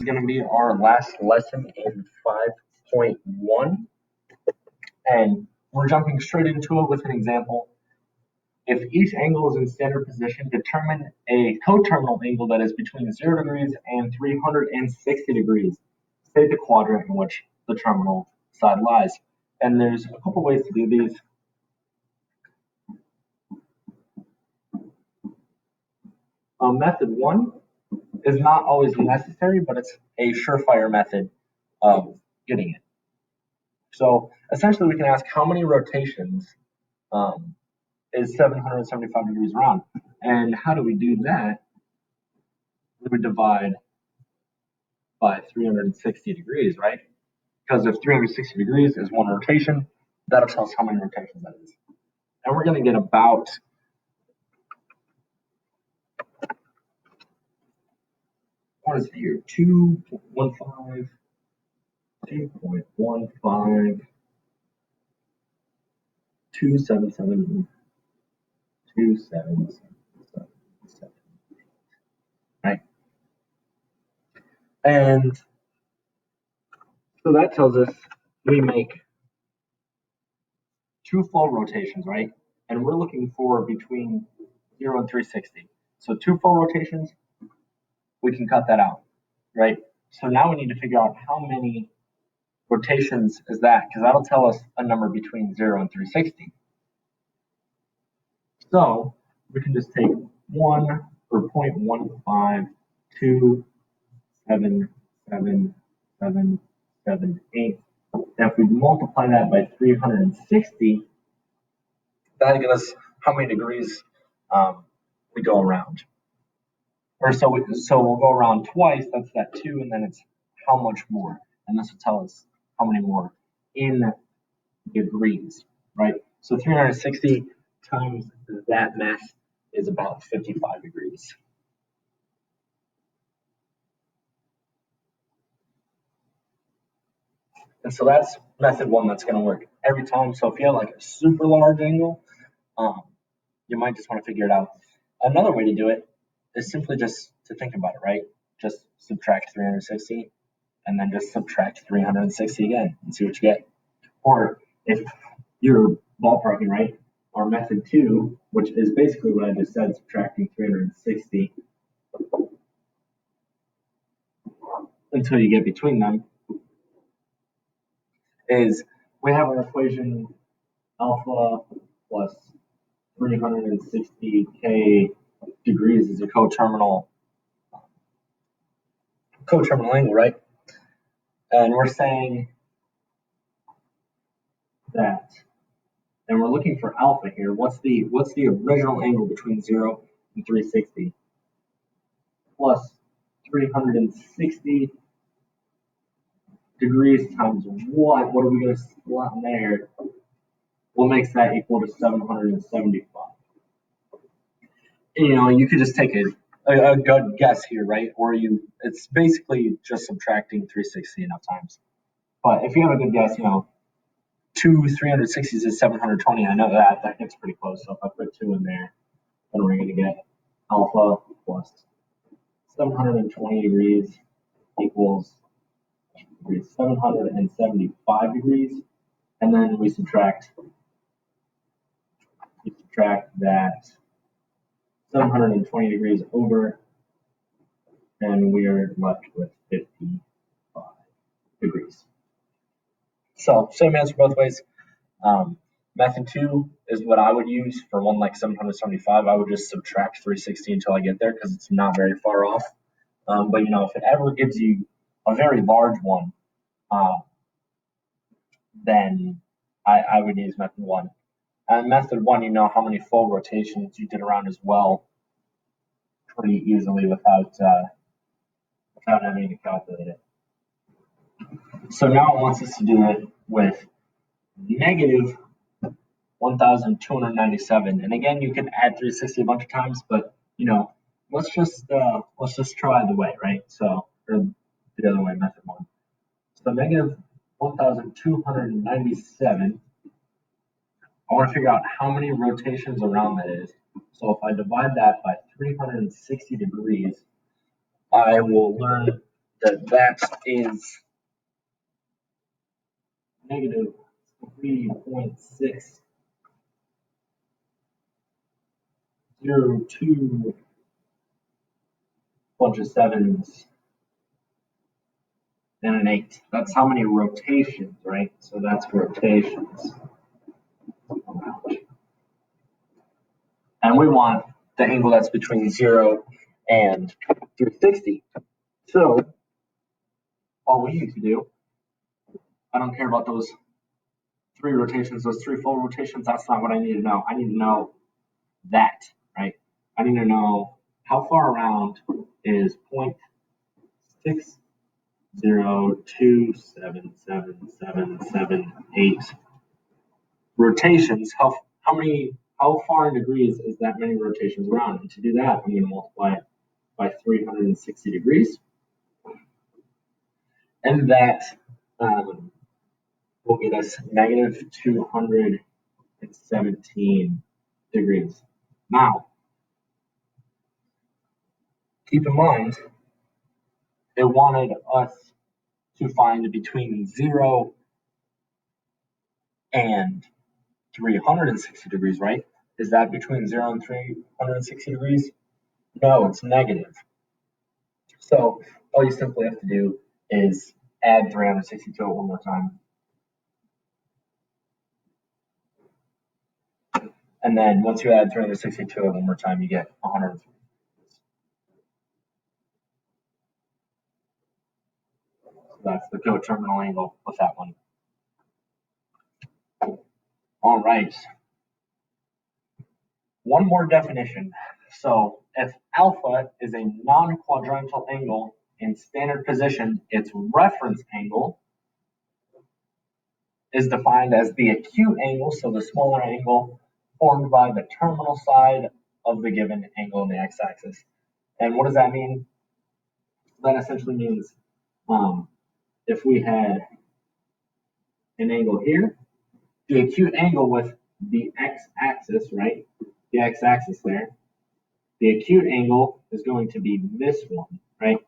is going to be our last lesson in 5.1, and we're jumping straight into it with an example. If each angle is in standard position, determine a coterminal angle that is between 0 degrees and 360 degrees. State the quadrant in which the terminal side lies. And there's a couple ways to do these. Method 1 is not always necessary, but it's a surefire method of getting it. So essentially we can ask how many rotations is 775 degrees around. And how do we do that? We would divide by 360 degrees, right? Because if 360 degrees is one rotation, that'll tell us how many rotations that is. And we're going to get about what is it here? 2.15, 2.15, 277, 277, right? And so that tells us we make 2 full rotations, right? And we're looking for between 0 and 360. So 2 full rotations, we can cut that out, right? So now we need to figure out how many rotations is that, because that'll tell us a number between 0 and 360. So we can just take 1 or 0.15, 2, 7, 7, 7, 7, 8. And if we multiply that by 360, that'll give us how many degrees we go around. Or so we'll go around twice, that's that 2, and then it's how much more. And this will tell us how many more in degrees, right? So 360 times that mass is about 55 degrees. And so that's method 1 that's going to work every time. So if you have like a super large angle, you might just want to figure it out. Another way to do it is simply just to think about it, right? Just subtract 360 and then just subtract 360 again and see what you get. Or if you're ballparking, right? Our method 2, which is basically what I just said, subtracting 360 until you get between them, is we have our equation alpha plus 360k degrees is a coterminal angle, right? And we're saying that, and we're looking for alpha here. What's the original angle between 0 and 360? Plus 360 degrees times what? What are we going to slot in there? What makes that equal to 775? You know, you could just take a good guess here, right? Or it's basically just subtracting 360 enough times. But if you have a good guess, 2 360s is 720. I know that gets pretty close. So if I put 2 in there, then we're going to get alpha plus 720 degrees equals 775 degrees. And then we subtract that 720 degrees over, and we are left with 55 degrees. So same answer both ways. Method 2 is what I would use for one like 775. I would just subtract 360 until I get there because it's not very far off. But if it ever gives you a very large one, then I would use method 1. And method 1, you know how many full rotations you did around as well pretty easily without having to calculate it. So now it wants us to do it with negative 1,297. And again, you can add 360 a bunch of times, but let's just try the way, right? So, or the other way, method 1. So negative 1,297. I want to figure out how many rotations around that is. So if I divide that by 360 degrees, I will learn that is negative 3.602, bunch of sevens, and an 8. That's how many rotations, right? So that's rotations. And we want the angle that's between 0 and 360. So all we need to do, I don't care about those 3 rotations, those 3 full rotations. That's not what I need to know. I need to know that, right? I need to know how far around is 0.602777778 rotations. How far in degrees is that many rotations around? And to do that, I'm going to multiply it by 360 degrees. And that will get us negative 217 degrees. Now, keep in mind, it wanted us to find between 0 and 360 degrees, right? Is that between 0 and 360 degrees? No, it's negative. So all you simply have to do is add 360 to it one more time. And then once you add 360 to it one more time, you get 103. So that's the coterminal angle with that one. All right. One more definition. So if alpha is a non-quadrantal angle in standard position, its reference angle is defined as the acute angle, so the smaller angle formed by the terminal side of the given angle in the x-axis. And what does that mean? That essentially means if we had an angle here, the acute angle with the x-axis, right? The x-axis there. The acute angle is going to be this one, right?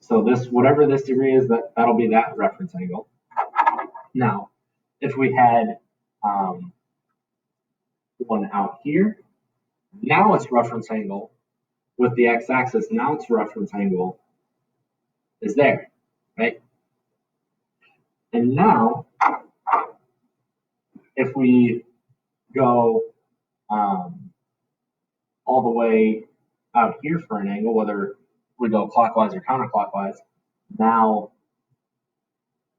So this, whatever this degree is, that'll be that reference angle. Now, if we had one out here, now its reference angle with the x-axis, now its reference angle is there, right? And now, if we go all the way out here for an angle, whether we go clockwise or counterclockwise, now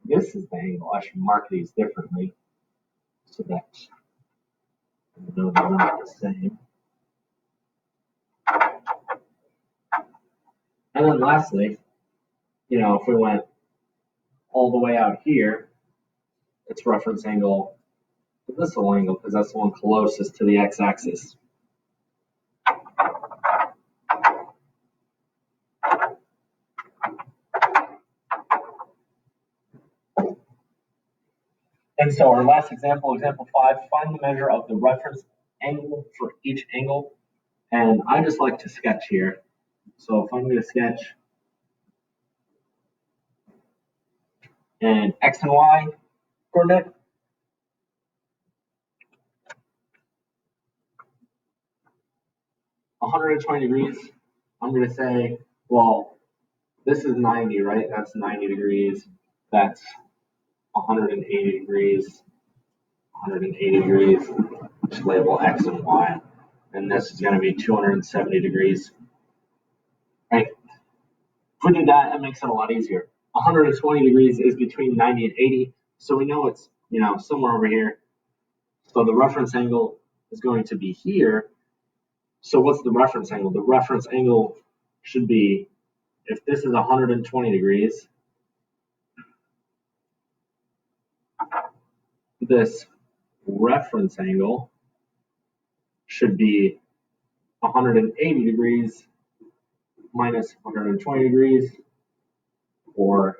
this is the angle. I should mark these differently so that I know they're not the same. And then lastly, if we went all the way out here, its reference angle is this little angle because that's the one closest to the x-axis. And so our last example, example 5, find the measure of the reference angle for each angle. And I just like to sketch here. So if I'm going to sketch an x and y coordinate, (120 degrees), I'm going to say, well, this is 90, right? That's 90 degrees. That's 180 degrees. 180 degrees. Just label x and y. And this is going to be 270 degrees. Right? If we do that, it makes it a lot easier. 120 degrees is between 90 and 80. So we know it's, somewhere over here. So the reference angle is going to be here. So what's the reference angle? The reference angle should be, if this is 120 degrees, this reference angle should be 180 degrees minus 120 degrees, or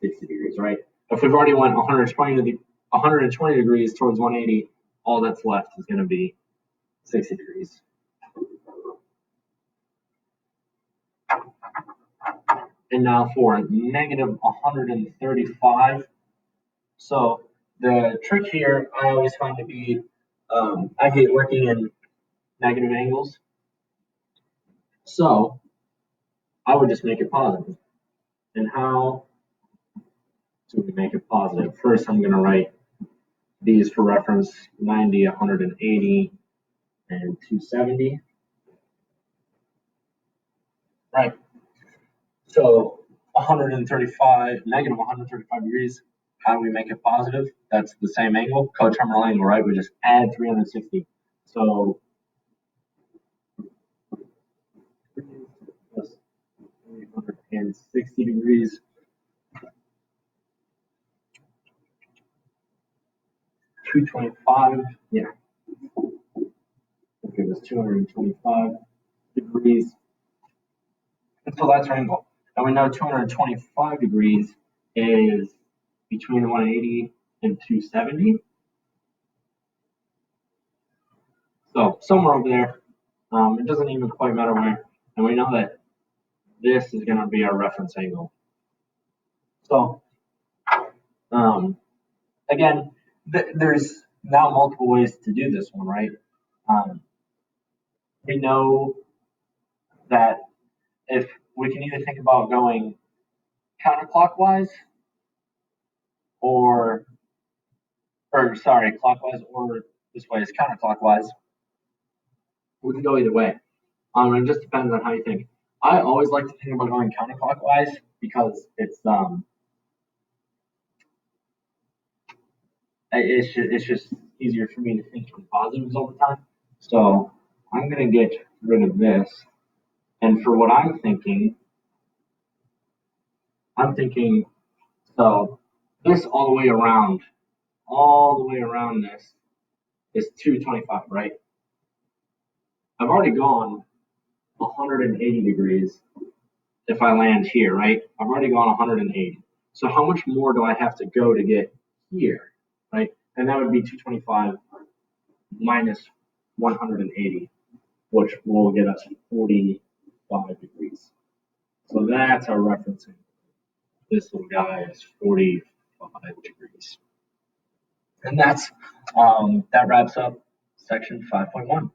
60 degrees, right? If we've already went 120 degrees towards 180, all that's left is going to be 60 degrees. And now for negative 135. So the trick here I always find to be, I hate working in negative angles. So I would just make it positive. And how do we make it positive? First, I'm going to write these for reference: 90, 180, and 270. Right. So 135, negative 135 degrees. How do we make it positive? That's the same angle, coterminal angle, right? We just add 360. So plus 360 degrees. 225, yeah. Okay, that's 225 degrees. And so that's our angle. And we know 225 degrees is between 180 and 270. So somewhere over there. It doesn't even quite matter where. And we know that this is going to be our reference angle. So again, there's now multiple ways to do this one, right? We know that if we can either think about going counterclockwise or sorry, clockwise, or this way is counterclockwise. We can go either way. It just depends on how you think. I always like to think about going counterclockwise because it's just easier for me to think in positives all the time. So I'm gonna get rid of this. And for what I'm thinking so this all the way around this is 225, right? I've already gone 180 degrees if I land here, right? I've already gone 180. So how much more do I have to go to get here, right? And that would be 225 minus 180, which will get us 45 degrees. So that's our referencing. This little guy is 45 degrees. And that wraps up section 5.1.